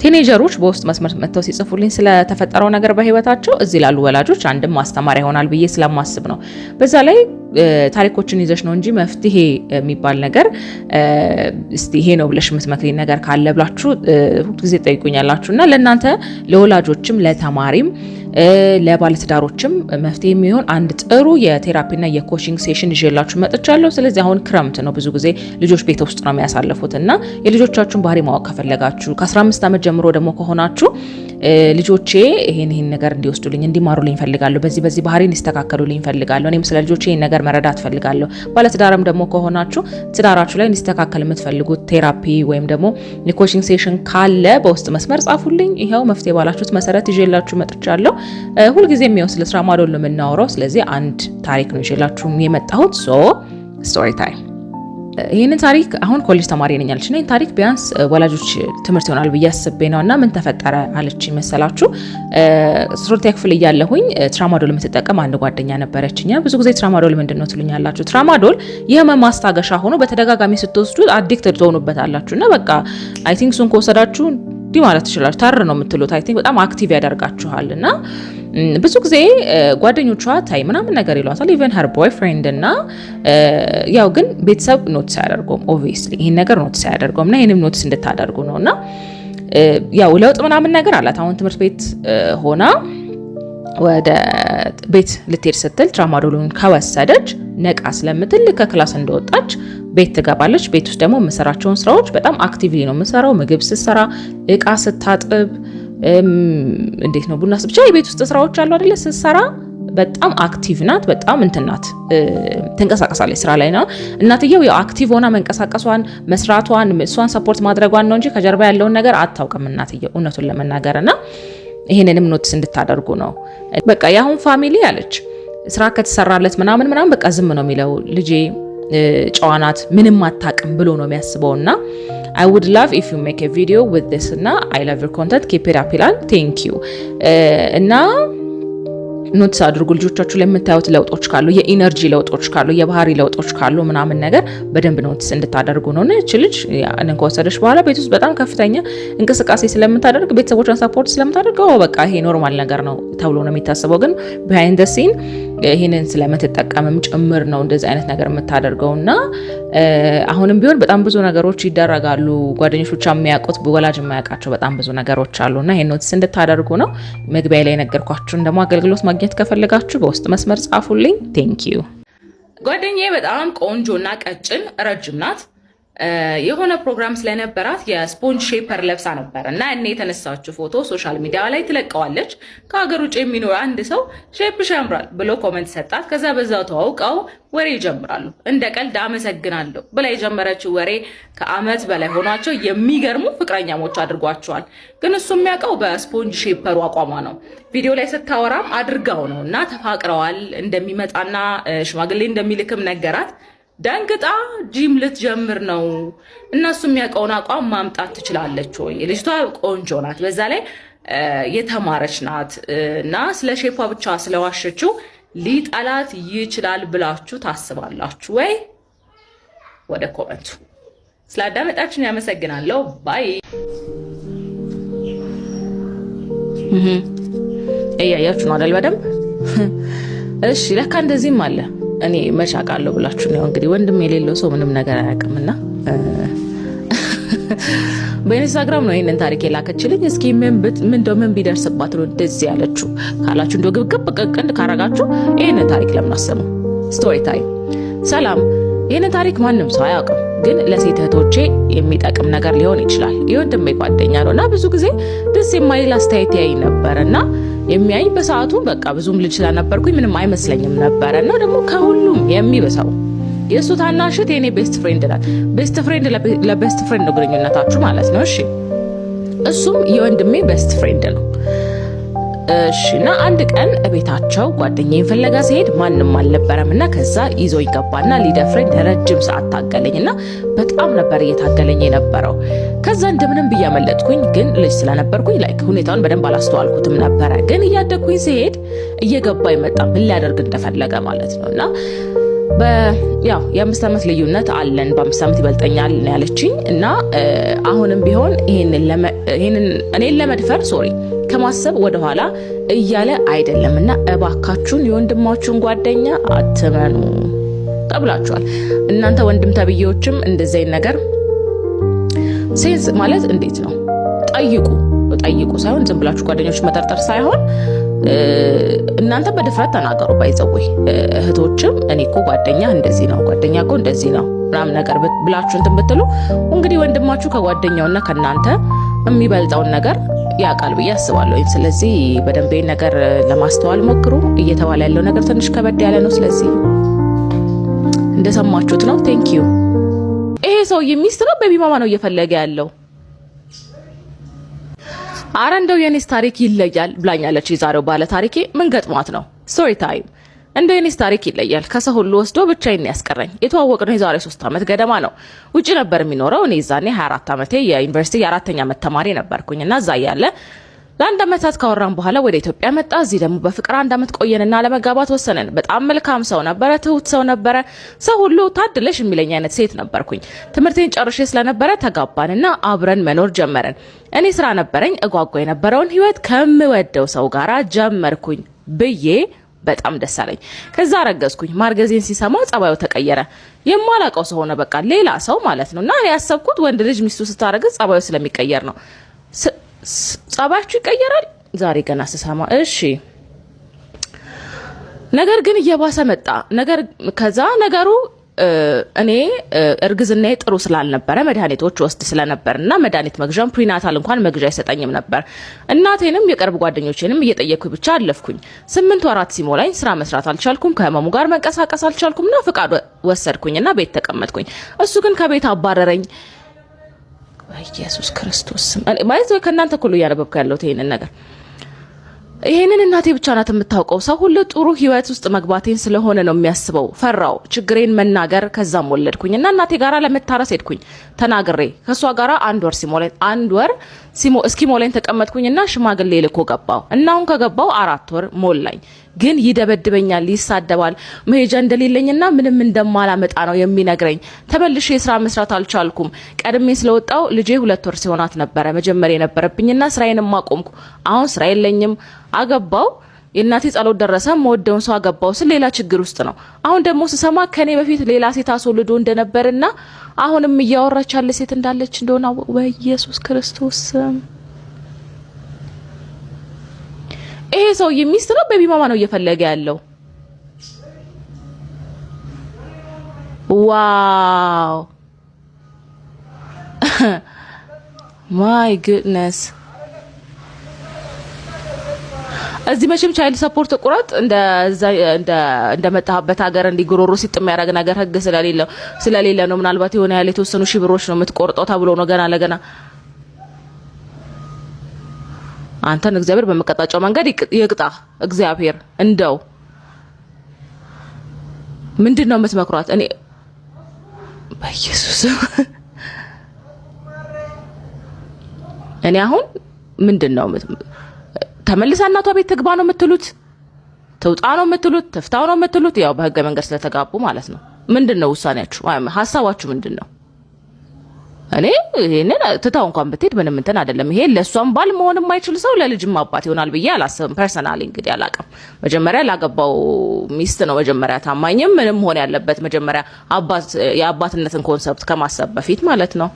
ቲኔጀሮች በውስጥ መስመር መጥተው ሲጽፉልኝ ስለተፈጠረው ነገር በህይወታቸው እዚህ ላሉ ወላጆች አንድም ማስተማሪያ ይሆናል ብዬ ስለማስብ ነው። በዛ ላይ ታሪኮችን ይዘሽ ነው እንጂ መፍትሄ የሚባል ነገር እስቲ ይሄ ነው ብለሽ የምትመክሪኝ ነገር ካለ ብላችሁ ሁልጊዜ ጠይቁኛላችሁና ለእናንተ ለወላጆችም ለተማሪም ለባለትዳሮችም መፍትሄ የሚሆን አንድ ጥሩ የቴራፒና የኮቺንግ ሴሽን ይዤላችሁ መጥቻለሁ። ስለዚህ አሁን ክረምት ነው፣ ብዙ ጊዜ ልጆች ቤት ውስጥ ነው የሚያሳልፉትና የልጆቻችሁን ባህሪ ማወቅ ከፈለጋችሁ ከ15 ዓመት ጀምሮ ደግሞ ከሆናችሁ ልጆቼ ይሄን ነገር እንዲወስዱልኝ እንዲማሩልኝ ፈልጋለሁ፣ በዚህ ባህሪ እንዲስተካከሉልኝ ፈልጋለሁ፣ እኔም ስለ ልጆቼ ይሄን ነገር መረዳት ፈልጋለሁ። ባለትዳርም ደግሞ ከሆናችሁ ትዳራችሁ ላይ እንዲስተካከል የምትፈልጉት ቴራፒ ወይም ደግሞ የኮቺንግ ሴሽን ካለ በውስጥ መስመር ጻፉልኝ። ይሄው መፍትሄ ባላችሁት መሰረት ይዤላችሁ መጥቻለሁ። ሁልጊዜ የሚሆን ስለ ትራማዶል ነው የምናወራው። ስለዚህ አንድ ታሪክ ነው ይዤላችሁ የመጣሁት። ስቶሪ ታይም። ይህንን ታሪክ አሁን ኮሌጅ ተማሪ ነኝ አለች እና ይህን ታሪክ ቢያንስ ወላጆች ትምህርት ይሆናል ብዬ አስቤ ነው እና ምን ተፈጠረ አለች መሰላችሁ። ሶርት ክፍል እያለሁኝ ትራማዶል የምትጠቀም አንድ ጓደኛ ነበረችኝ። ብዙ ጊዜ ትራማዶል ምንድነው ትሉኛላችሁ። ትራማዶል የህመም ማስታገሻ ሆኖ በተደጋጋሚ ስትወስዱ አዲክትድ ትሆኑበታላችሁ እና በቃ አይ ቲንክ እሱን ከወሰዳችሁ እንዲህ ማለት ትችላላችሁ ታር ነው የምትሉት። አይ ቲንክ በጣም አክቲቭ ያደርጋችኋል እና ብዙ ጊዜ ጓደኞቿ ታይ ምናምን ነገር ይሏታል። ኢቨን ሄር ቦይፍሬንድ እና ያው ግን ቤተሰብ ኖቲስ አያደርገውም። ኦብቪየስሊ ይሄን ነገር ኖቲስ አያደርገውም እና ይሄንም ኖቲስ እንድታደርጉ ነውና ያው ለውጥ ምናምን ነገር አላት። አሁን ትምህርት ቤት ሆና ወደ ቤት ልትሄድ ስትል ትራማዶሉን ከወሰደች ነቃ ስለምትል ከክላስ እንደወጣች ቤት ትገባለች። ቤት ውስጥ ደግሞ የምሰራቸውን ስራዎች በጣም አክቲቭሊ ነው የምሰራው። ምግብ ስትሰራ፣ እቃ ስታጥብ፣ እንዴት ነው ቡና ብቻ የቤት ውስጥ ስራዎች አሉ አይደለ? ስትሰራ በጣም አክቲቭ ናት። በጣም እንትናት ትንቀሳቀሳለች ስራ ላይ ነው። እናትየው ያው አክቲቭ ሆና መንቀሳቀሷን መስራቷን እሷን ሰፖርት ማድረጓን ነው እንጂ ከጀርባ ያለውን ነገር አታውቅም እናትየው እውነቱን ለመናገርና ይሄንንም ኖቲስ እንድታደርጉ ነው። በቃ ያሁን ፋሚሊ አለች ስራ ከተሰራለት ምናምን በቃ ዝም ነው የሚለው። ልጄ ጨዋናት ምንም አታውቅም ብሎ ነው የሚያስበውና I would love if you make a video with this እና I love your content keep it up ይላል። thank you እና ኖትስ አድርጉ። ልጆቻችሁ ላይ የምታዩት ለውጦች ካሉ የኢነርጂ ለውጦች ካሉ የባህሪ ለውጦች ካሉ ምናምን ነገር በደንብ ኖትስ እንድታደርጉ ነው። እና እቺ ልጅ ያንን ከወሰደች በኋላ ቤት ውስጥ በጣም ከፍተኛ እንቅስቃሴ ስለምታደርግ ቤተሰቦቿን ሰፖርት ስለምታደርግ በቃ ይሄ ኖርማል ነገር ነው ተብሎ ነው የሚታሰበው። ግን behind the scene ይሄንን ስለምትጠቀምም ጭምር ነው እንደዚህ አይነት ነገር የምታደርገውና አሁንም ቢሆን በጣም ብዙ ነገሮች ይደረጋሉ። ጓደኞች ብቻ የሚያውቁት ወላጅ የማያውቃቸው በጣም ብዙ ነገሮች አሉና ይሄን ኖትስ እንድታደርጉ ነው። መግቢያ ላይ ነገርኳችሁ። እንደሞ አገልግሎት ማግኘት ከፈለጋችሁ በውስጥ መስመር ጻፉልኝ። ቴንክ ዩ። ጓደኛዬ በጣም ቆንጆና ቀጭን ረጅም ናት። የሆነ ፕሮግራም ስለነበራት የስፖንጅ ሼፐር ለብሳ ነበር እና እኔ የተነሳችው ፎቶ ሶሻል ሚዲያ ላይ ትለቀዋለች። ከሀገር ውጭ የሚኖር አንድ ሰው ሼፕሽ ያምራል ብሎ ኮሜንት ሰጣት። ከዛ በዛው ተዋውቀው ወሬ ይጀምራሉ። እንደ ቀልድ አመሰግናለሁ ብላ የጀመረችው ወሬ ከአመት በላይ ሆኗቸው የሚገርሙ ፍቅረኛሞች አድርጓቸዋል። ግን እሱ የሚያውቀው በስፖንጅ ሼፐሩ አቋሟ ነው። ቪዲዮ ላይ ስታወራም አድርጋው ነው እና ተፋቅረዋል። እንደሚመጣና ሽማግሌ እንደሚልክም ነገራት። ደንግጣ ጂም ልትጀምር ነው እና እሱ የሚያውቀውን አቋም ማምጣት ትችላለች ወይ? ልጅቷ ቆንጆ ናት፣ በዛ ላይ የተማረች ናት እና ስለ ሼፓ ብቻ ስለዋሸችው ሊጠላት ይችላል ብላችሁ ታስባላችሁ ወይ? ወደ ኮመንቱ። ስላዳመጣችሁን ያመሰግናለሁ። ባይ። እያያችሁ ነው አይደል? በደንብ እሺ። ለካ እንደዚህም አለ። እኔ መሻቃለሁ ብላችሁ ነው እንግዲህ። ወንድም የሌለው ሰው ምንም ነገር አያውቅምና በኢንስታግራም ነው ይሄንን ታሪክ የላከችልኝ። እስኪ ምን ቢደርስባት ነው እንደዚህ ያለችው ካላችሁ እንደው ግብግብ ቀቅንድ ካረጋችሁ ይሄንን ታሪክ ለምን አሰሙ? ስቶሪ ታይም። ሰላም። ይሄንን ታሪክ ማንም ሰው አያውቅም፣ ግን ለሴት እህቶቼ የሚጠቅም ነገር ሊሆን ይችላል። የወንድሜ ጓደኛ ነውና ብዙ ጊዜ ደስ የማይል አስተያየት ያይ ነበርና የሚያይ በሰዓቱ በቃ ብዙም ልጅ ስለነበርኩኝ ምንም አይመስለኝም ነበርና ደግሞ ከሁሉም የሚበሳው የሱ ታናሽት የኔ ቤስት ፍሬንድ ናት። ቤስት ፍሬንድ ለቤስት ፍሬንድ ነው ግንኙነታችሁ ማለት ነው። እሺ እሱም የወንድሜ ቤስት ፍሬንድ ነው። እሺ እና አንድ ቀን ቤታቸው ጓደኛዬን ፍለጋ ሲሄድ ማንንም አልነበረምና ከዛ ይዞ ይገባና ሊደፍረኝ ረጅም ሰዓት ታገለኝና በጣም ነበር እየታገለኝ የነበረው። ከዛ እንደምንም ብያመለጥኩኝ፣ ግን ልጅ ስለነበርኩኝ ላይክ ሁኔታውን በደንብ አላስተዋልኩትም ነበረ። ግን እያደግኩኝ ሲሄድ እየገባኝ መጣ ምን ሊያደርግ እንደፈለገ ማለት ነውና ያው የ5 ዓመት ልዩነት አለን፣ በ5 ዓመት ይበልጠኛል ያለችኝ እና አሁንም ቢሆን ይሄንን እኔን ለመድፈር ከማሰብ ወደ ኋላ እያለ አይደለምና እባካችሁን የወንድማችሁን ጓደኛ አትመኑ ተብላችኋል። እናንተ ወንድም ተብዬዎችም እንደዚህ ነገር ሴንስ ማለት እንዴት ነው? ጠይቁ ሳይሆን ዝም ብላችሁ ጓደኞች መጠርጠር ሳይሆን እናንተ በድፍረት ተናገሩ። ባይዘወይ እህቶችም እኔ እኮ ጓደኛ እንደዚህ ነው፣ ጓደኛ እኮ እንደዚህ ነው ምናምን ነገር ብላችሁ እንትን ብትሉ እንግዲህ ወንድማችሁ ከጓደኛውና ከናንተ የሚበልጠውን ነገር ያውቃል ብዬ አስባለሁ። ስለዚህ በደንብ ነገር ለማስተዋል ሞክሩ። እየተባለ ያለው ነገር ትንሽ ከበድ ያለ ነው። ስለዚህ እንደሰማችሁት ነው። ቴንክ ዩ። ይሄ ሰውዬ ሚስት ነው ቤቢ ማማ ነው እየፈለገ ያለው። አረ እንደው የኔስ ታሪክ ይለያል ብላኛለች የዛሬው ባለ ታሪኬ። ምን ገጥሟት ነው? ስቶሪ ታይም። እንደው የኔስ ታሪክ ይለያል። ከሰው ሁሉ ወስዶ ብቻዬን ያስቀረኝ። የተዋወቅነው የዛሬ 3 ዓመት ገደማ ነው። ውጪ ነበር የሚኖረው። እኔ ዛኔ 24 ዓመቴ የዩኒቨርሲቲ የ4ኛ ዓመት ተማሪ ነበርኩኝና እዛ ያለ ለአንድ ዓመታት ካወራን በኋላ ወደ ኢትዮጵያ መጣ። እዚህ ደግሞ በፍቅር 1 ዓመት ቆየንና ለመጋባት ወሰነን። በጣም መልካም ሰው ነበረ፣ ትሁት ሰው ነበረ። ሰው ሁሉ ታድለሽ የሚለኝ አይነት ሴት ነበርኩኝ። ትምህርቴን ጨርሼ ስለነበረ ተጋባንና አብረን መኖር ጀመረን። እኔ ስራ ነበረኝ። እጓጓ የነበረውን ህይወት ከምወደው ሰው ጋራ ጀመርኩኝ ብዬ በጣም ደስ አለኝ። ከዛ አረገዝኩኝ። ማርገዜን ሲሰማ ጸባዩ ተቀየረ። የማላውቀው ሰው ሆነ፣ በቃ ሌላ ሰው ማለት ነውና እኔ ያሰብኩት ወንድ ልጅ ሚስቱ ስታረግዝ ጸባዩ ስለሚቀየር ነው። ጸባያችሁ ይቀየራል? ዛሬ ገና ስሰማ እሺ። ነገር ግን እየባሰ መጣ። ከዛ ነገሩ እኔ እርግዝናዬ ጥሩ ስላልነበረ መድኃኒቶች ወስድ ስለነበርና መድኃኒት መግዣም ፕሪናታል እንኳን መግዣ አይሰጠኝም ነበር። እናቴንም የቅርብ ጓደኞቼንም እየጠየኩኝ ብቻ አለፍኩኝ። 8 ወራት ሲሞላኝ ስራ መስራት አልቻልኩም። ከህመሙ ጋር መንቀሳቀስ አልቻልኩምና ፍቃድ ወሰድኩኝና ቤት ተቀመጥኩኝ። እሱ ግን ከቤት አባረረኝ። ኢየሱስ ክርስቶስ ማለት ነው። ከናንተ ሁሉ ያነበብኩ ያለው ይሄንን ነገር ይሄንን እናቴ ብቻ ናት የምታውቀው። ሰው ሁሉ ጥሩ ህይወት ውስጥ መግባቴን ስለሆነ ነው የሚያስበው። ፈራው ችግሬን መናገር። ከዛም ወለድኩኝና እናቴ ጋራ ለመታረስ ሄድኩኝ። ተናግሬ ከሷ ጋራ 1 ወር እስኪሞላኝ ተቀመጥኩኝና ሽማግሌ ልኮ ገባው እና አሁን ከገባው 4 ወር ሞላኝ። ግን ይደበድበኛል፣ ይሳደባል። መሄጃ እንደሌለኝና ምንም እንደማላመጣ ነው የሚነግረኝ። ተመልሼ ስራ መስራት አልቻልኩም። ቀድሜ ስለወጣው ልጄ 2 ወር ሲሆናት ነበረ መጀመሪያ የነበረብኝና ስራዬንም አቆምኩ። አሁን ስራ የለኝም። አገባው። የእናቴ ጸሎት ደረሰ። መወደውን ሰው አገባው ስለ ሌላ ችግር ውስጥ ነው። አሁን ደግሞ ስሰማ ከኔ በፊት ሌላ ሴት አስወልዶ እንደነበርና አሁንም እያወራች ያለ ሴት እንዳለች እንደሆነ በኢየሱስ ክርስቶስ ይሄ ሰውዬ ሚስት ነው ቤቢ ማማ ነው እየፈለገ ያለው። ዋው ማይ ጉድነስ። እዚህ መቼም ቻይልድ ሰፖርት ቁራጥ እንደመጣበት ሀገር እንዲጎሮሮ ሲጥም ያደርግ ነገር ህግ ስለሌለ ነው። ምናልባት የሆነ ያለ የተወሰኑ ሺህ ብሮች ነው የምትቆርጠው ተብሎ ነው ገና ለገና። አንተን እግዚአብሔር በመቀጣጫው መንገድ ይቅጣ። እግዚአብሔር እንደው ምንድነው የምትመክሯት? እኔ በኢየሱስ እኔ አሁን ምንድነው ተመልሳ እናቷ ቤት ትግባ ነው የምትሉት? ትውጣ ነው የምትሉት? ትፍታው ነው የምትሉት? ያው በህገ መንገድ ስለተጋቡ ማለት ነው። ምንድነው ውሳኔያችሁ? ሀሳባችሁ ምንድነው? እኔ ይሄንን ትታው እንኳን ብትሄድ ምንም እንትን አይደለም። ይሄ ለሷም ባል መሆን የማይችል ሰው ለልጅም አባት ይሆናል ብዬ አላስብም። ፐርሰናሊ እንግዲህ አላውቅም። መጀመሪያ ላገባው ሚስት ነው መጀመሪያ ታማኝም ምንም ሆነ ያለበት መጀመሪያ የአባትነትን ኮንሰፕት ከማሰብ በፊት ማለት ነው።